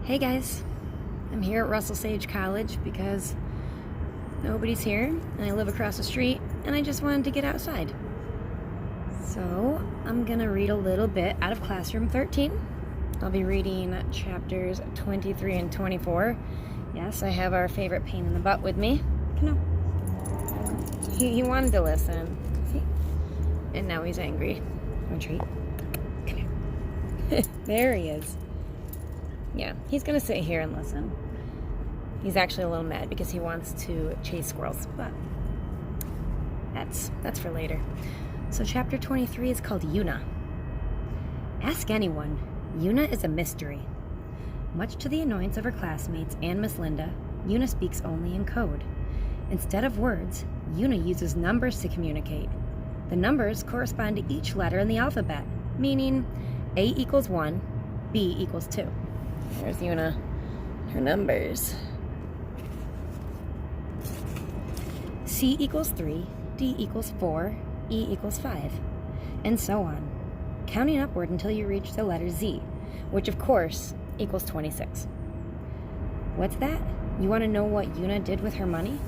Hey guys, I'm here at Russell Sage College because nobody's here and I live across the street and I just wanted to get outside. So I'm gonna read a little bit out of Classroom 13. I'll be reading chapters 23 and 24. Yes, I have our favorite pain in the butt with me. Come on. He wanted to listen. See? And now he's angry. Want a treat? Come here. There he is. Yeah, he's gonna sit here and listen. He's actually a little mad because he wants to chase squirrels, but that's for later. So chapter 23 is called Yuna. Ask anyone. Yuna is a mystery. Much to the annoyance of her classmates and Miss Linda, Yuna speaks only in code. Instead of words, Yuna uses numbers to communicate. The numbers correspond to each letter in the alphabet, meaning A equals 1, B equals 2. There's Yuna. Her numbers. C equals 3, D equals 4, E equals 5, and so on, counting upward until you reach the letter Z, which of course equals 26. What's that? You want to know what Yuna did with her money?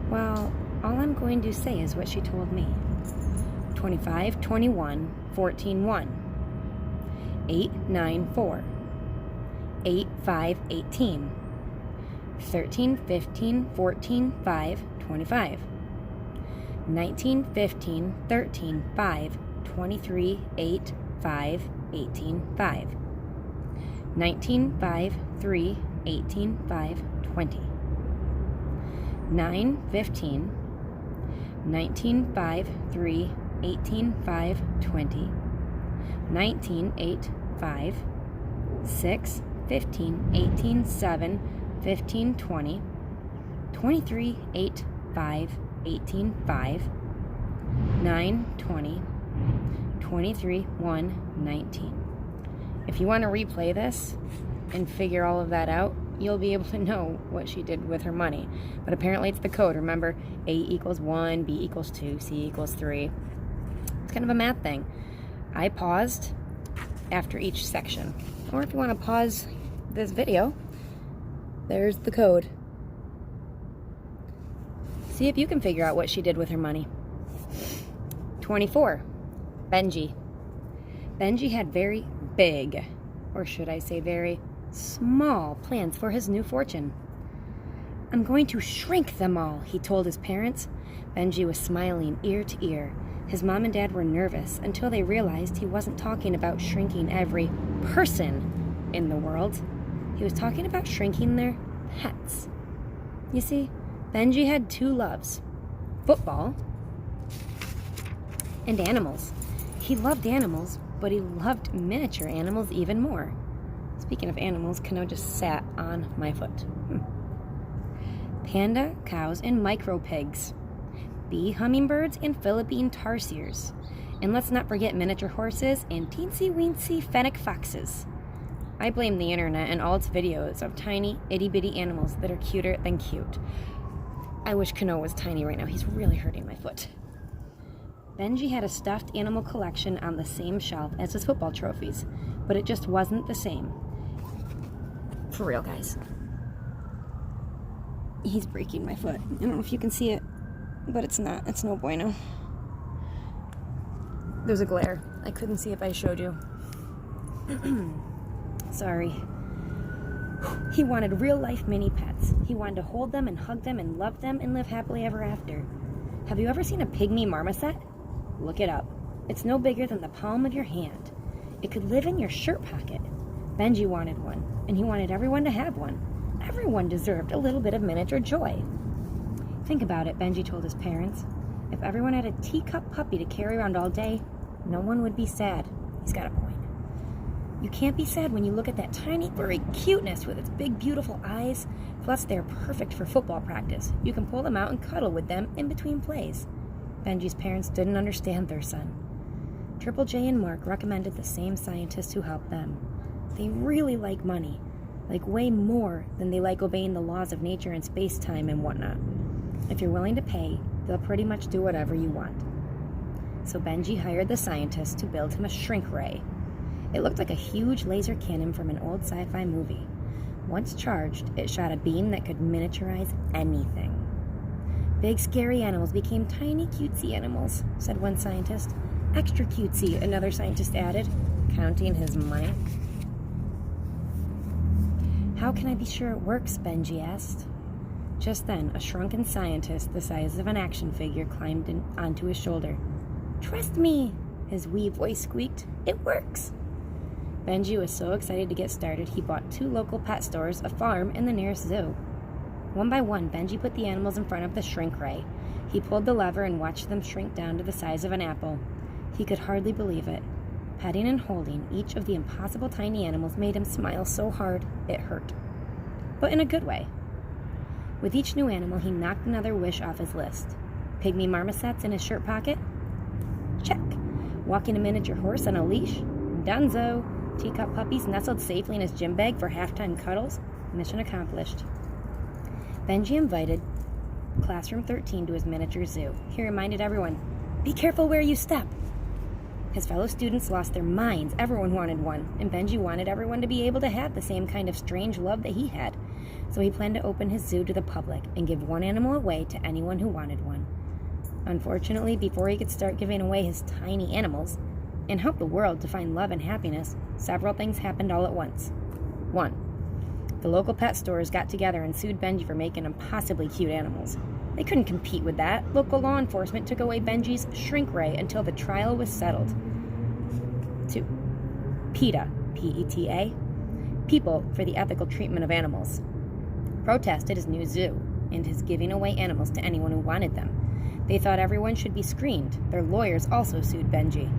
Well, all I'm going to say is what she told me. 25, 21, 14, 1. 8, 9, 4. 8, 5, 18. 13, 15, 14, 5, 25. 19, 15, 13, 5, 23, 8, 5, 18, 5. 19, 5, 3, 18, 5, 20. 9, 15. 19, 5, 3, 18, 5, 20. 19, 8, 5. 6, 15, 18, 7, 15, 20. 23, 8, 5, 18, 5. 9, 20. 23, 1, 19. If you want to replay this and figure all of that out, you'll be able to know what she did with her money. But apparently it's the code. Remember, A equals 1, B equals 2, C equals 3. It's kind of a math thing. I paused after each section. Or if you want to pause this video, there's the code. See if you can figure out what she did with her money. 24. Benji. Benji had very big, or should I say very small, plans for his new fortune. I'm going to shrink them all, he told his parents. Benji was smiling ear to ear. His mom and dad were nervous until they realized he wasn't talking about shrinking every person in the world. He was talking about shrinking their pets. You see, Benji had two loves: football and animals. He loved animals, but he loved miniature animals even more. Speaking of animals, Kano just sat on my foot. Panda, cows, and micro pigs. Bee hummingbirds and Philippine tarsiers. And let's not forget miniature horses and teensy-weensy fennec foxes. I blame the internet and all its videos of tiny, itty-bitty animals that are cuter than cute. I wish Kano was tiny right now. He's really hurting my foot. Benji had a stuffed animal collection on the same shelf as his football trophies, but it just wasn't the same. For real, guys. He's breaking my foot. I don't know if you can see it, but it's not. It's no bueno. There's a glare. I couldn't see if I showed you. Sorry. He wanted real-life mini pets. He wanted to hold them and hug them and love them and live happily ever after. Have you ever seen a pygmy marmoset? Look it up. It's no bigger than the palm of your hand. It could live in your shirt pocket. Benji wanted one, and he wanted everyone to have one. Everyone deserved a little bit of miniature joy. Think about it, Benji told his parents. If everyone had a teacup puppy to carry around all day, no one would be sad. He's got a point. You can't be sad when you look at that tiny, furry cuteness with its big, beautiful eyes. Plus, they're perfect for football practice. You can pull them out and cuddle with them in between plays. Benji's parents didn't understand their son. Triple J and Mark recommended the same scientist who helped them. They really like money, like way more than they like obeying the laws of nature and space-time and whatnot. If you're willing to pay, they'll pretty much do whatever you want. So Benji hired the scientist to build him a shrink ray. It looked like a huge laser cannon from an old sci-fi movie. Once charged, it shot a beam that could miniaturize anything. Big, scary animals became tiny, cutesy animals, said one scientist. Extra cutesy, another scientist added, counting his money. How can I be sure it works? Benji asked. Just then, a shrunken scientist the size of an action figure climbed onto his shoulder. Trust me, his wee voice squeaked. It works. Benji was so excited to get started, he bought 2 local pet stores, a farm, and the nearest zoo. One by one, Benji put the animals in front of the shrink ray. He pulled the lever and watched them shrink down to the size of an apple. He could hardly believe it. Petting and holding each of the impossible tiny animals made him smile so hard it hurt. But in a good way. With each new animal, he knocked another wish off his list. Pygmy marmosets in his shirt pocket? Check. Walking a miniature horse on a leash? Dunzo. Teacup puppies nestled safely in his gym bag for halftime cuddles? Mission accomplished. Benji invited Classroom 13 to his miniature zoo. He reminded everyone, be careful where you step. His fellow students lost their minds. Everyone wanted one, and Benji wanted everyone to be able to have the same kind of strange love that he had. So he planned to open his zoo to the public and give one animal away to anyone who wanted one. Unfortunately, before he could start giving away his tiny animals and help the world to find love and happiness, several things happened all at once. 1. The local pet stores got together and sued Benji for making impossibly cute animals. They couldn't compete with that. Local law enforcement took away Benji's shrink ray until the trial was settled. 2. PETA, P-E-T-A, People for the Ethical Treatment of Animals, protested his new zoo and his giving away animals to anyone who wanted them. They thought everyone should be screened. Their lawyers also sued Benji.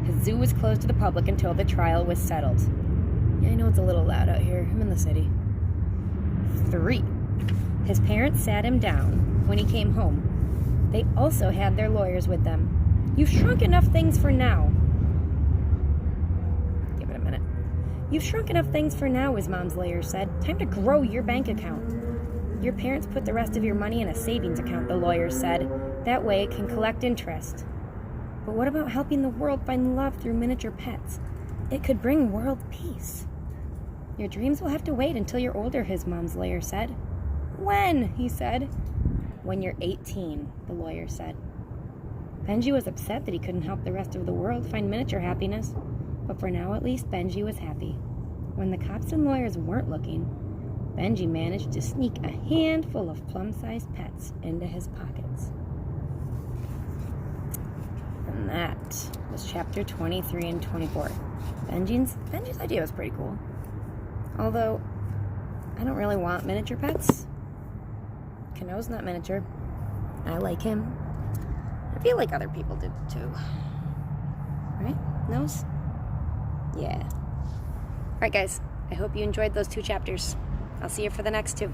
His zoo was closed to the public until the trial was settled. Yeah, I know it's a little loud out here. I'm in the city. 3. His parents sat him down when he came home. They also had their lawyers with them. You've shrunk enough things for now. Give it a minute. You've shrunk enough things for now, his mom's lawyer said. Time to grow your bank account. Your parents put the rest of your money in a savings account, the lawyer said. That way it can collect interest. But what about helping the world find love through miniature pets? It could bring world peace. Your dreams will have to wait until you're older, his mom's lawyer said. When? He said. When you're 18, the lawyer said. Benji was upset that he couldn't help the rest of the world find miniature happiness. But for now, at least, Benji was happy. When the cops and lawyers weren't looking, Benji managed to sneak a handful of plum-sized pets into his pockets. And that was chapter 23 and 24. Benji's idea was pretty cool. Although, I don't really want miniature pets. Kano's not miniature. I like him. I feel like other people did too. Right? Nose? Yeah. Alright guys, I hope you enjoyed those 2 chapters. I'll see you for the next 2.